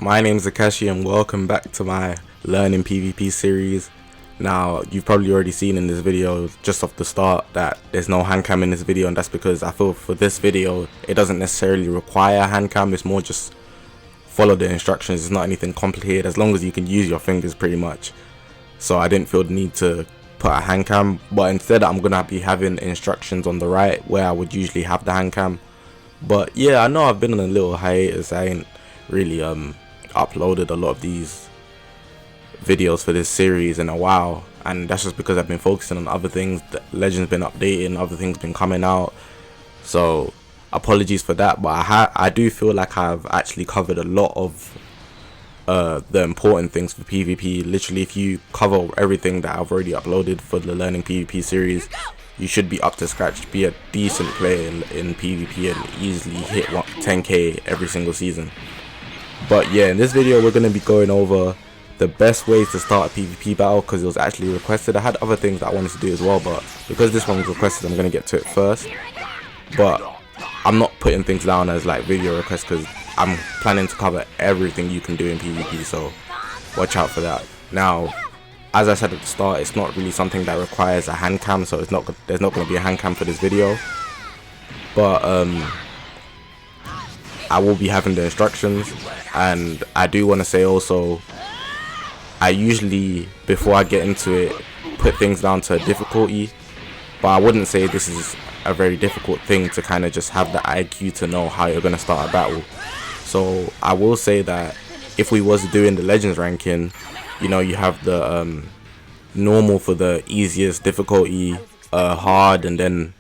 My name's Zakashi and welcome back to my Learning PvP series. Now, you've probably already seen in this video just off the start that there's no handcam in this video, and that's because I feel for this video it doesn't necessarily require a handcam. It's more just follow the instructions. It's not anything complicated as long as you can use your fingers pretty much. So I didn't feel the need to put a handcam, but instead I'm gonna be having instructions on the right where I would usually have the handcam. But yeah, I know I've been on a little hiatus. I ain't really uploaded a lot of these videos for this series in a while, and that's just because I've been focusing on other things. The Legends been updating, other things been coming out, so apologies for that. But I do feel like I've actually covered a lot of the important things for PvP. Literally, if you cover everything that I've already uploaded for the Learning PvP series, you should be up to scratch, be a decent player in PvP and easily hit 10k every single season. But yeah, in this video we're going to be going over the best ways to start a PvP battle, because it was actually requested. I had other things that I wanted to do as well, but because this one was requested, I'm going to get to it first. But I'm not putting things down as like video requests, because I'm planning to cover everything you can do in PvP, so watch out for that. Now, as I said at the start, it's not really something that requires a hand cam, so there's not going to be a hand cam for this video. But I will be having the instructions, and I do want to say also, I usually, before I get into it, put things down to difficulty, but I wouldn't say this is a very difficult thing to kind of just have the IQ to know how you're going to start a battle. So I will say that if we was doing the Legends ranking, you know, you have the normal for the easiest, difficulty, hard, and then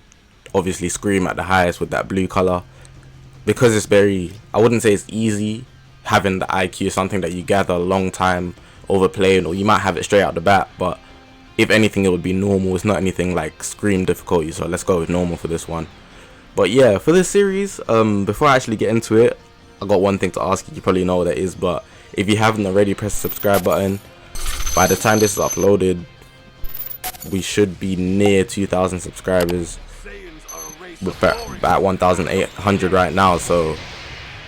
obviously Scream at the highest with that blue color. Because it's very, I wouldn't say it's easy, having the IQ is something that you gather a long time over playing, or you might have it straight out the bat, but if anything it would be normal. It's not anything like Scream difficulty, so let's go with normal for this one. But yeah, for this series, before I actually get into it, I got one thing to ask you. You probably know what that is, but if you haven't already, press the subscribe button. By the time this is uploaded, we should be near 2,000 subscribers. We're at 1,800 right now, so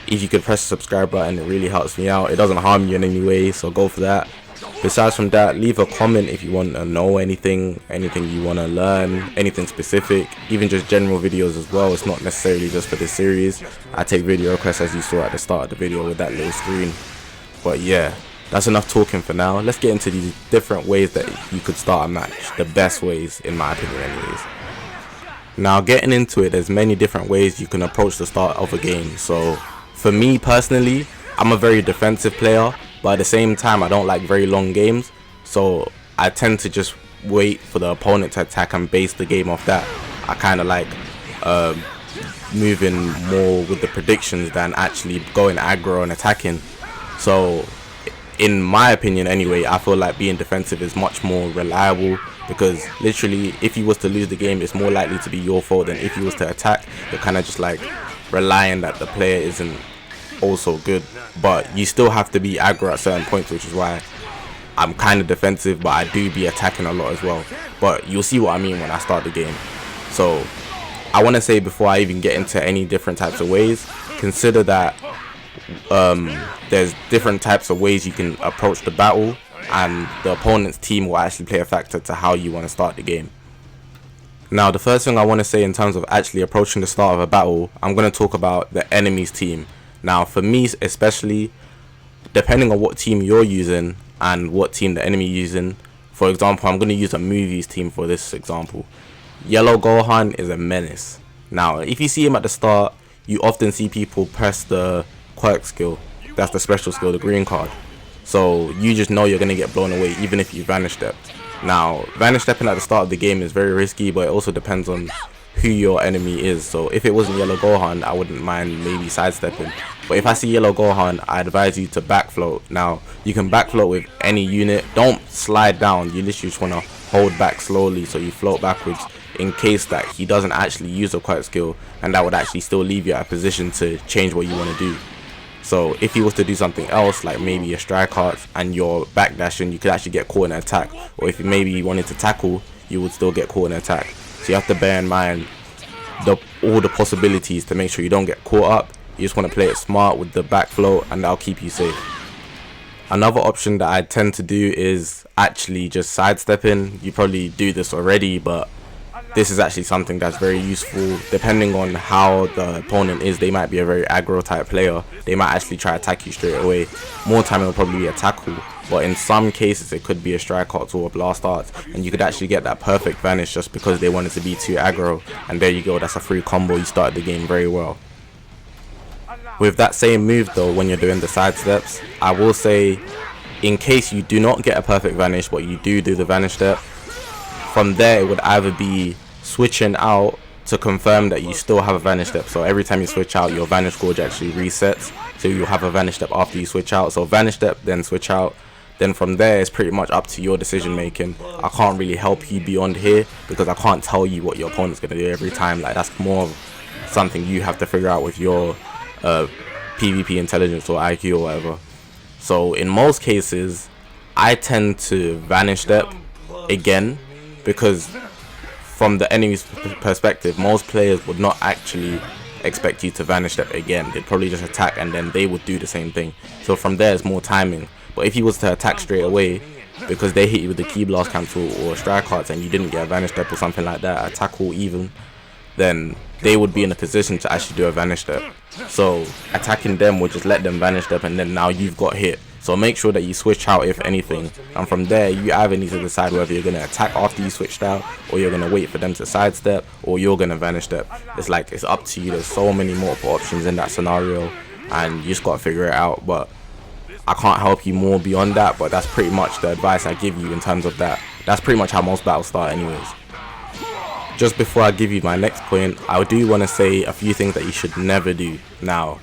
if you could press the subscribe button, it really helps me out. It doesn't harm you in any way, so go for that. Besides from that, leave a comment if you want to know anything you want to learn, anything specific, even just general videos as well. It's not necessarily just for this series. I take video requests, as you saw at the start of the video with that little screen. But yeah, that's enough talking for now. Let's get into these different ways that you could start a match, the best ways in my opinion anyways. Now, getting into it, there's many different ways you can approach the start of a game. So for me personally, I'm a very defensive player, but at the same time I don't like very long games, so I tend to just wait for the opponent to attack and base the game off that. I kind of like moving more with the predictions than actually going aggro and attacking. So in my opinion anyway, I feel like being defensive is much more reliable, because literally if you was to lose the game, it's more likely to be your fault than if you was to attack. You're kind of just like relying that the player isn't also good, but you still have to be aggro at certain points, which is why I'm kind of defensive, but I do be attacking a lot as well. But you'll see what I mean when I start the game. So I want to say, before I even get into any different types of ways, consider that there's different types of ways you can approach the battle, and the opponent's team will actually play a factor to how you want to start the game. Now, the first thing I want to say in terms of actually approaching the start of a battle, I'm going to talk about the enemy's team. Now, for me especially, depending on what team you're using and what team the enemy using, for example, I'm going to use a movie's team for this example. Yellow Gohan is a menace. Now, if you see him at the start, you often see people press the quirk skill. That's the special skill, the green card. So you just know you're going to get blown away even if you vanish step. Now, vanish stepping at the start of the game is very risky, but it also depends on who your enemy is. So if it wasn't Yellow Gohan, I wouldn't mind maybe sidestepping. But if I see yellow Gohan, I advise you to back float. Now you can back float with any unit. Don't slide down, you literally just want to hold back slowly so you float backwards, in case that he doesn't actually use a quiet skill, and that would actually still leave you at a position to change what you want to do. So if he was to do something else, like maybe a strike art and you're backdashing, you could actually get caught in an attack. Or if maybe you wanted to tackle, you would still get caught in an attack. So you have to bear in mind all the possibilities to make sure you don't get caught up. You just want to play it smart with the back flow, and that'll keep you safe. Another option that I tend to do is actually just sidestepping. You probably do this already, but this is actually something that's very useful. Depending on how the opponent is, they might be a very aggro type player. They might actually try to attack you straight away. More time it'll probably be a tackle, but in some cases it could be a strike art or a blast art, and you could actually get that perfect vanish just because they wanted to be too aggro. And there you go, that's a free combo. You started the game very well. With that same move though, when you're doing the side steps, I will say, in case you do not get a perfect vanish but you do the vanish step, from there it would either be switching out to confirm that you still have a vanish step. So every time you switch out, your vanish gauge actually resets, so you'll have a vanish step after you switch out. So vanish step, then switch out. Then from there it's pretty much up to your decision making. I can't really help you beyond here because I can't tell you what your opponent's going to do every time. Like, that's more of something you have to figure out with your PvP intelligence or IQ or whatever. So in most cases I tend to vanish step again, because from the enemy's perspective, most players would not actually expect you to vanish step again. They'd probably just attack and then they would do the same thing. So from there it's more timing. But if he was to attack straight away, because they hit you with the key blast cancel or strike cards and you didn't get a vanish step or something like that, a tackle even, then they would be in a position to actually do a vanish step. So attacking them would just let them vanish step, and then now you've got hit. So make sure that you switch out if anything, and from there you either need to decide whether you're going to attack after you switched out, or you're going to wait for them to sidestep, or you're going to vanish step. It's up to you. There's so many multiple options in that scenario, and you just got to figure it out. But I can't help you more beyond that, but that's pretty much the advice I give you in terms of that. That's pretty much how most battles start anyways. Just before I give you my next point, I do want to say a few things that you should never do. Now,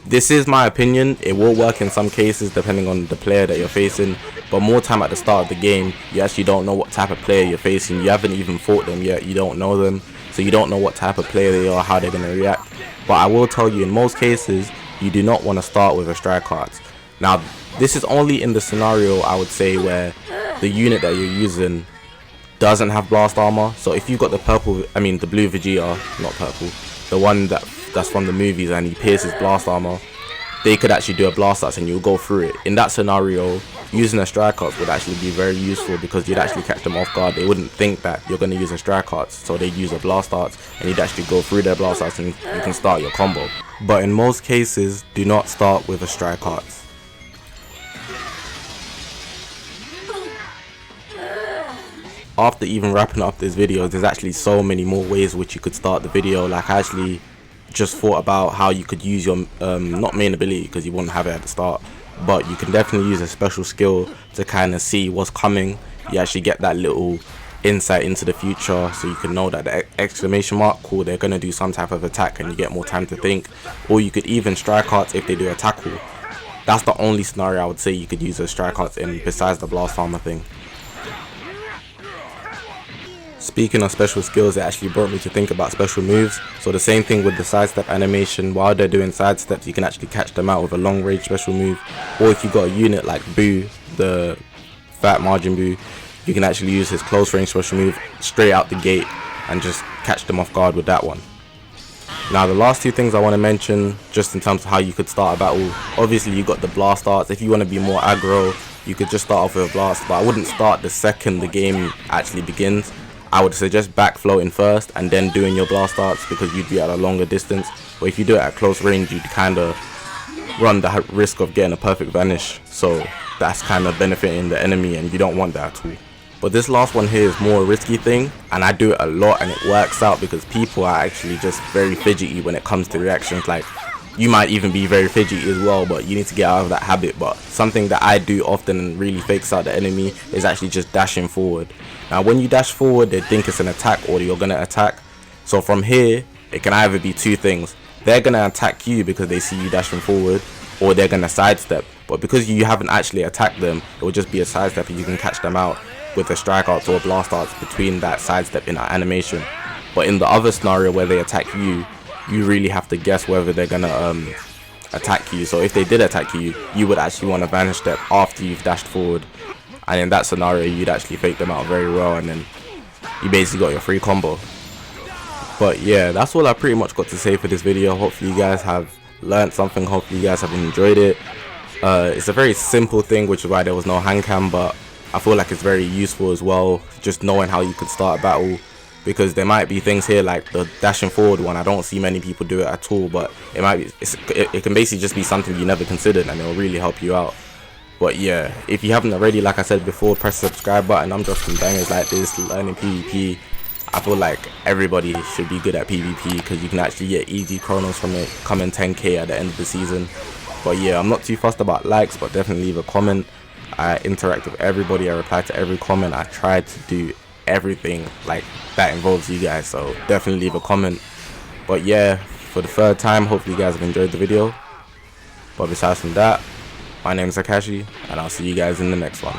this is my opinion. It will work in some cases depending on the player that you're facing, but more time at the start of the game, you actually don't know what type of player you're facing. You haven't even fought them yet. You don't know them, so you don't know what type of player they are, how they're going to react. But I will tell you, in most cases, you do not want to start with a strike cards. Now, this is only in the scenario, I would say, where the unit that you're using doesn't have blast armor. So if you've got the the blue Vegeta, not purple, the one that's from the movies, and he pierces blast armor, they could actually do a blast arts and you'll go through it. In that scenario, using a strike arts would actually be very useful, because you'd actually catch them off guard. They wouldn't think that you're going to use a strike arts, so they'd use a blast arts and you'd actually go through their blast arts and you can start your combo. But in most cases, do not start with a strike arts. After even wrapping up this video, there's actually so many more ways which you could start the video. Like, I actually just thought about how you could use your not main ability, because you wouldn't have it at the start, but you can definitely use a special skill to kind of see what's coming. You actually get that little insight into the future, so you can know that the exclamation mark, cool, they're going to do some type of attack, and you get more time to think. Or you could even strike arts if they do a tackle. That's the only scenario I would say you could use a strike arts in, besides the blast armor thing. Speaking of special skills, it actually brought me to think about special moves. So the same thing with the sidestep animation. While they're doing sidesteps, you can actually catch them out with a long range special move. Or if you got a unit like Boo, the fat margin Boo, you can actually use his close range special move straight out the gate and just catch them off guard with that one. Now, the last two things I want to mention, just in terms of how you could start a battle. Obviously you got the blast arts. If you want to be more aggro, you could just start off with a blast, but I wouldn't start the second the game actually begins. I would suggest back floating first and then doing your blast arts, because you'd be at a longer distance. But if you do it at close range, you'd kind of run the risk of getting a perfect vanish, so that's kind of benefiting the enemy, and you don't want that at all. But this last one here is more a risky thing, and I do it a lot and it works out, because people are actually just very fidgety when it comes to reactions. Like, you might even be very fidgety as well, but you need to get out of that habit. But something that I do often and really fakes out the enemy is actually just dashing forward. Now, when you dash forward, they think it's an attack or you're going to attack. So from here, it can either be two things. they're gonna attack you because they see you dashing forward, or they're gonna sidestep. But because you haven't actually attacked them, it will just be a sidestep, and you can catch them out with a strike arts or blast arts between that sidestep in that animation. But in the other scenario where they attack you, you really have to guess whether they're gonna attack you. So if they did attack you, you would actually want to vanish step after you've dashed forward, and in that scenario you'd actually fake them out very well, and then you basically got your free combo. But yeah, that's all I pretty much got to say for this video. Hopefully you guys have learned something, hopefully you guys have enjoyed it. It's a very simple thing, which is why there was no hand cam, but I feel like it's very useful as well, just knowing how you could start a battle, because there might be things here like the dashing forward one. I don't see many people do it at all, but it might be, it can basically just be something you never considered, and it will really help you out. But yeah, if you haven't already, like I said before, press the subscribe button. I'm dropping bangers like this, learning PvP. I feel like everybody should be good at PvP, because you can actually get easy chronos from it, coming 10k at the end of the season. But yeah, I'm not too fussed about likes, but definitely leave a comment. I interact with everybody, I reply to every comment. I try to do everything like that involves you guys, so definitely leave a comment. But yeah, for the third time, hopefully you guys have enjoyed the video. But besides from that, my name is Zakashi, and I'll see you guys in the next one.